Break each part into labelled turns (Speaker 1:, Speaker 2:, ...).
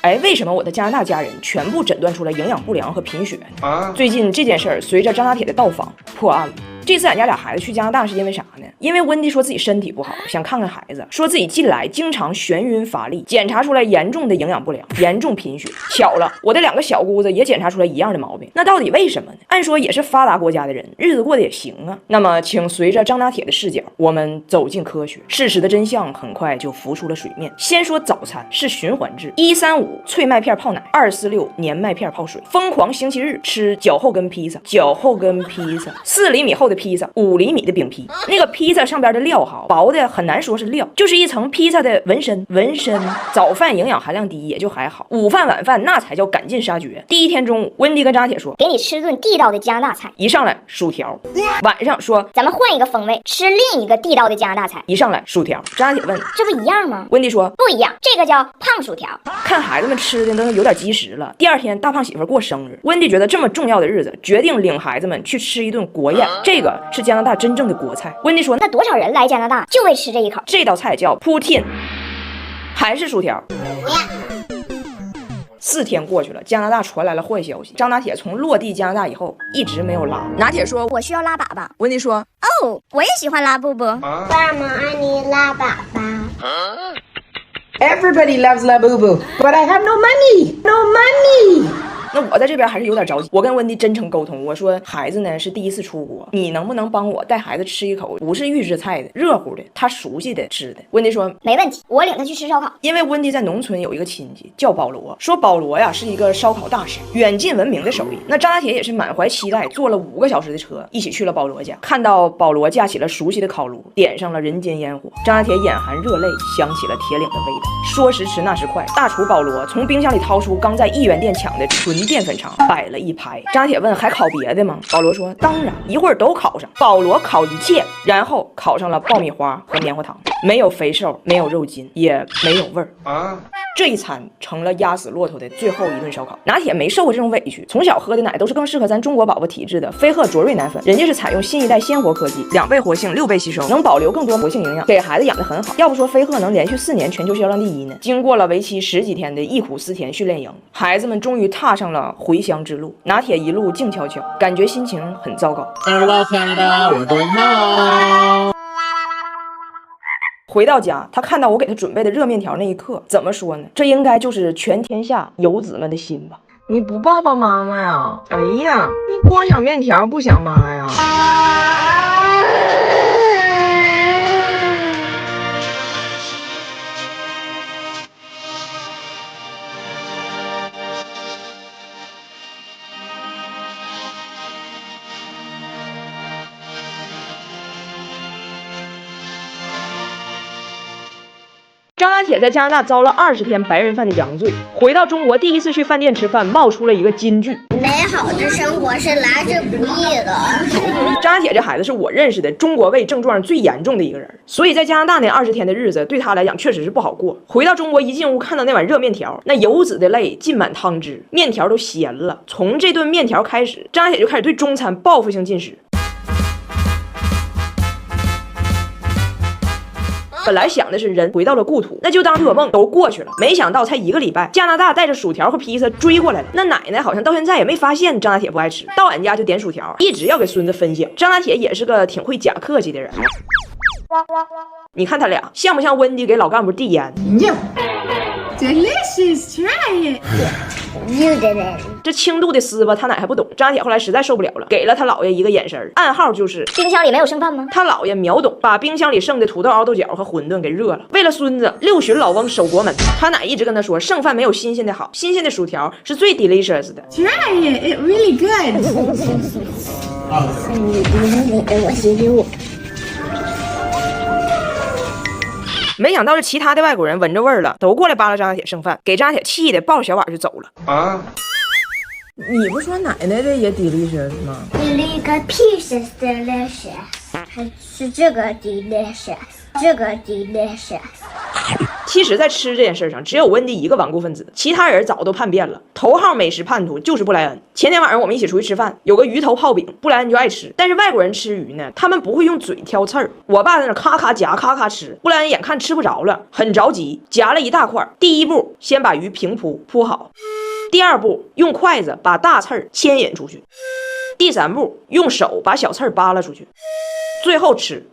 Speaker 1: 哎，为什么我的加拿大家人全部诊断出了营养不良和贫血呢？最近这件事儿随着张大铁的到访破案了。这次俺家俩孩子去加拿大是因为啥呢？因为温迪说自己身体不好，想看看孩子，说自己近来经常眩晕乏力，检查出来严重的营养不良，严重贫血。巧了，我的2个小姑子也检查出来一样的毛病，那到底为什么呢？按说也是发达国家的人，日子过得也行啊。那么，请随着张大铁的视角，我们走进科学，事实的真相很快就浮出了水面。先说早餐是循环制，135脆麦片泡奶，246粘麦片泡水，疯狂星期日吃脚后跟披萨，4厘米厚的披萨，5厘米的饼皮，那个披萨上边的料哈，薄的很难说是料，就是一层披萨的纹身。早饭营养含量低也就还好，午饭晚饭那才叫赶尽杀绝。第一天中午，温迪跟张大铁说，
Speaker 2: 给你吃顿地道的加拿大菜。
Speaker 1: 一上来薯条，晚上说
Speaker 2: 咱们换一个风味，吃另一个地道的加拿大菜。
Speaker 1: 一上来薯条，张大铁问
Speaker 2: 这不一样吗？
Speaker 1: 温迪说
Speaker 2: 不一样，这个叫胖薯条。
Speaker 1: 看孩子们吃的都有点积食了。第二天大胖媳妇过生日，温迪觉得这么重要的日子，决定领孩子们去吃一顿国宴，这个是加拿大真正的国菜。温迪说
Speaker 2: 那多少人来加拿大就为吃这一口？
Speaker 1: 这道菜叫 poutine， 还是薯条。4天过去了，加拿大传来了坏消息，张拿铁从落地加拿大以后一直没有拉。拿铁说
Speaker 2: 我需要拉粑粑。
Speaker 1: 温迪说
Speaker 2: 哦，我也喜欢拉布布。
Speaker 3: 爸妈爱你拉粑粑。
Speaker 4: Everybody loves Labubu, but I have no money. No money.
Speaker 1: 那我在这边还是有点着急，我跟温迪真诚沟通，我说孩子呢是第一次出国，你能不能帮我带孩子吃一口不是预制菜的热乎的他熟悉的吃的？温迪说
Speaker 2: 没问题，我领他去吃烧烤。
Speaker 1: 因为温迪在农村有一个亲戚叫保罗，说保罗呀是一个烧烤大师，远近闻名的手艺。那张大铁也是满怀期待，坐了5个小时的车，一起去了保罗家，看到保罗架起了熟悉的烤炉，点上了人间烟火，张大铁眼含热泪，想起了铁岭的味道。说时迟那时快，大厨保罗从冰箱里掏出刚在1元店抢的纯淀粉肠，摆了一排。张大铁问还烤别的吗？保罗说当然，一会儿都烤上。保罗烤一切，然后烤上了爆米花和棉花糖，没有肥瘦，没有肉筋，也没有味儿啊。这一餐成了压死骆驼的最后一顿烧烤。拿铁没受过这种委屈，从小喝的奶都是更适合咱中国宝宝体质的飞鹤卓瑞奶粉，人家是采用新一代鲜活科技，2倍活性，6倍吸收，能保留更多活性营养，给孩子养得很好。要不说飞鹤能连续4年全球销量第1呢。经过了为期10几天的忆苦思甜训练营，孩子们终于踏上了回乡之路。拿铁一路静悄悄，感觉心情很糟糕。
Speaker 5: Farewell Canada, we're going home.
Speaker 1: 回到家，他看到我给他准备的热面条那一刻，怎么说呢？这应该就是全天下游子们的心吧。
Speaker 4: 你不抱抱妈妈呀？哎呀，你光想面条不想妈呀？
Speaker 1: 张大铁在加拿大遭了20天白人饭的洋罪，回到中国第一次去饭店吃饭，冒出了一个金句：
Speaker 3: 美好的生活是来之不易的。
Speaker 1: 张大铁这孩子是我认识的中国胃症状最严重的一个人，所以在加拿大那20天的日子对他来讲确实是不好过。回到中国一进屋看到那碗热面条，那游子的泪浸满汤汁，面条都咸了。从这顿面条开始，张大铁就开始对中餐报复性进食。本来想的是人回到了故土，那就当噩梦都过去了。没想到才1个礼拜，加拿大带着薯条和披萨追过来了。那奶奶好像到现在也没发现张大铁不爱吃，到俺家就点薯条，一直要给孙子分享。张大铁也是个挺会假客气的人。你看他俩像不像温迪给老干部递烟？
Speaker 4: No. Delicious, try it.
Speaker 3: You did it.
Speaker 1: 这轻度的撕吧，他奶还不懂。张大铁后来实在受不了了，给了他姥爷一个眼神，暗号就是
Speaker 2: 冰箱里没有剩饭吗？
Speaker 1: 他姥爷秒懂，把冰箱里剩的土豆、凹豆角和馄饨给热了。为了孙子，6旬老翁守国门。他奶一直跟他说，剩饭没有新鲜的好，新鲜的薯条是最 delicious 的。
Speaker 4: Try it. It really good.
Speaker 3: 你跟我洗洗我。
Speaker 1: 没想到这其他的外国人闻着味儿了，都过来扒拉张大铁剩饭，给张大铁气的抱着小碗就走了。啊！
Speaker 4: 你不说奶奶这也 delicious 吗？
Speaker 3: 一个 piece is delicious， 还是这个 delicious， 这个 delicious。
Speaker 1: 其实，在吃这件事上，只有温迪一个顽固分子，其他人早都叛变了。头号美食叛徒就是布莱恩。前天晚上我们一起出去吃饭，有个鱼头泡饼，布莱恩就爱吃。但是外国人吃鱼呢，他们不会用嘴挑刺儿。我爸在那咔咔夹，咔咔吃。布莱恩眼看吃不着了，很着急，夹了一大块。第一步，先把鱼平铺好；第二步，用筷子把大刺儿牵引出去；第三步，用手把小刺儿扒拉出去；最后吃。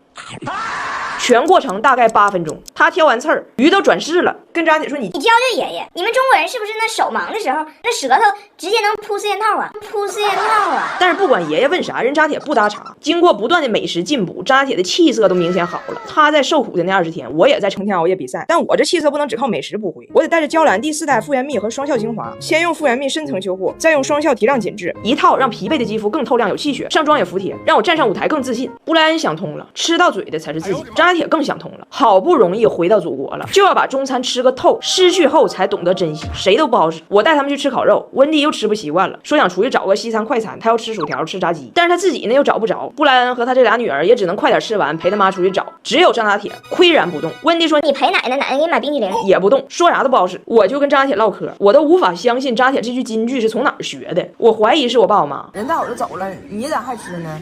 Speaker 1: 全过程大概8分钟，他挑完刺儿，鱼都转世了，跟扎铁说：“你
Speaker 2: 你教教爷爷，你们中国人是不是那手忙的时候，那舌头直接能铺四件套啊？铺四件套啊！”
Speaker 1: 但是不管爷爷问啥，人扎铁不搭茬。经过不断的美食进步，扎铁的气色都明显好了。他在受苦的那20天，我也在成天熬夜比赛，但我这气色不能只靠美食补回，我得带着娇兰第4代复原蜜和双效精华，先用复原蜜深层修护，再用双效提亮紧致，一套让疲惫的肌肤更透亮有气血，上妆也服帖，让我站上舞台更自信。布莱恩想通了，吃到嘴的才是自己。扎铁更想通了，好不容易回到祖国了，就要把中餐吃个透，失去后才懂得珍惜，谁都不好使。我带他们去吃烤肉，温蒂又吃不习惯了，说想出去找个西餐快餐，他要吃薯条吃炸鸡，但是他自己呢又找不着。布莱恩和他这俩女儿也只能快点吃完，陪他妈出去找。只有张大铁岿然不动。温蒂说：“
Speaker 2: 你陪奶奶，奶奶给你买冰淇淋。”
Speaker 1: 也不动，说啥都不好使。我就跟张大铁唠嗑，我都无法相信张大铁这句金句是从哪儿学的。我怀疑是我爸我妈。
Speaker 4: 人大伙都走了，你咋还吃呢？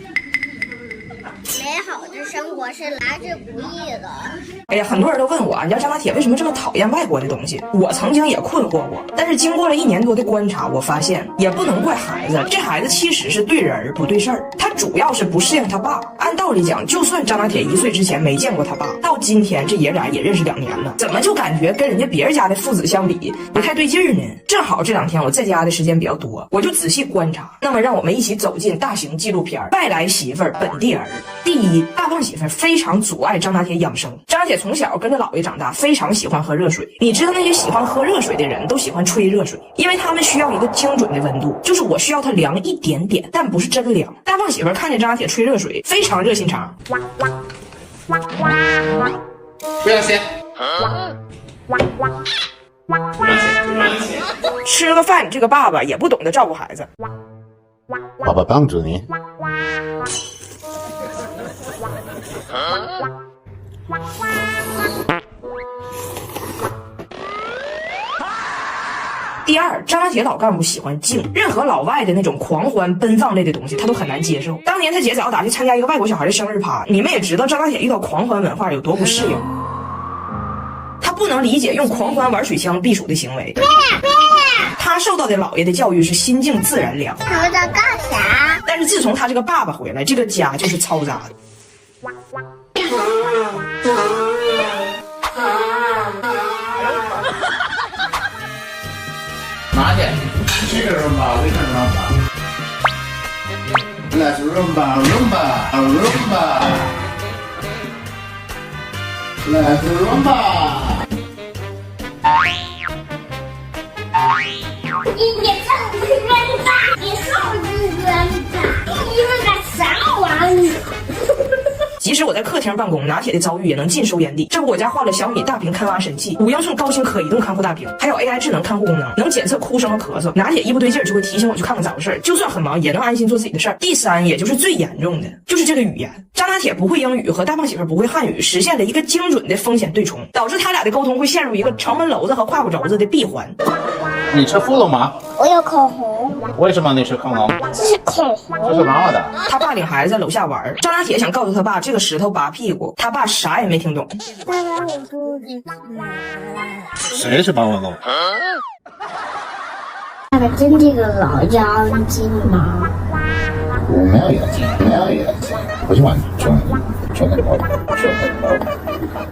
Speaker 3: 美好的生活是来之不易的。
Speaker 1: 哎呀，很多人都问我，你知道张大铁为什么这么讨厌外国的东西？我曾经也困惑过，但是经过了1年多的观察，我发现也不能怪孩子，这孩子其实是对人不对事儿，他主要是不适应他爸。按道理讲，就算张大铁1岁之前没见过他爸，到今天这爷俩也认识2年了，怎么就感觉跟人家别人家的父子相比不太对劲儿呢？正好这2天我在家的时间比较多，我就仔细观察。那么让我们一起走进大型纪录片《外来媳妇儿本地儿》。第一，大胖媳妇非常阻碍张大铁养生。张大铁从小跟着姥爷长大，非常喜欢喝热水。你知道那些喜欢喝热水的人都喜欢吹热水，因为他们需要一个精准的温度，就是我需要它凉一点点，但不是真凉。大胖媳妇看见张大铁吹热水，非常热心肠。
Speaker 5: 不要钱。
Speaker 1: 吃个饭，这个爸爸也不懂得照顾孩子。
Speaker 5: 爸爸帮助你。第二，张大铁老干部喜欢静，任何老外的那种狂欢奔放类的东西他都很难接受。当年他姐早打去参加一个外国小孩的生日趴，你们也知道张大铁遇到狂欢文化有多不适应，他不能理解用狂欢玩水枪避暑的行为。他受到的姥爷的教育是心静自然凉。
Speaker 3: 他在干啥？
Speaker 1: 但是自从他这个爸爸回来，这个家就是嘈杂的。
Speaker 5: 拿去，这个rumba，为什么rumba？ Let's rumba，rumba，rumba。Let's rumba。
Speaker 3: 你别上去扔吧，别上去扔吧，你们干啥玩意？
Speaker 1: 即使我在客厅办公，拿铁的遭遇也能尽收眼底。这不，我家换了小米大屏看娃神器，5英寸高清可移动看护大屏，还有 AI 智能看护功能，能检测哭声和咳嗽。拿铁一不对劲儿就会提醒我去看看咋回事，就算很忙也能安心做自己的事儿。第三，也就是最严重的，就是这个语言。张拿铁不会英语和大胖媳妇不会汉语，实现了一个精准的风险对冲，导致他俩的沟通会陷入一个城门楼子和胯骨轴子的闭环。
Speaker 5: 你吃糊了吗？
Speaker 3: 我有口红。
Speaker 5: 为什么你吃恐龙？
Speaker 3: 这是口红。
Speaker 5: 这是妈妈的。
Speaker 1: 他爸领孩子在楼下玩，张拿铁想告诉他爸这个石头拔屁股，他爸啥也没听懂。
Speaker 3: 爸爸，我肚子疼。
Speaker 5: 谁是霸王龙？
Speaker 3: 爸爸真这个老妖精吗？
Speaker 5: 我没有眼睛，没有眼睛。我今晚就能摸。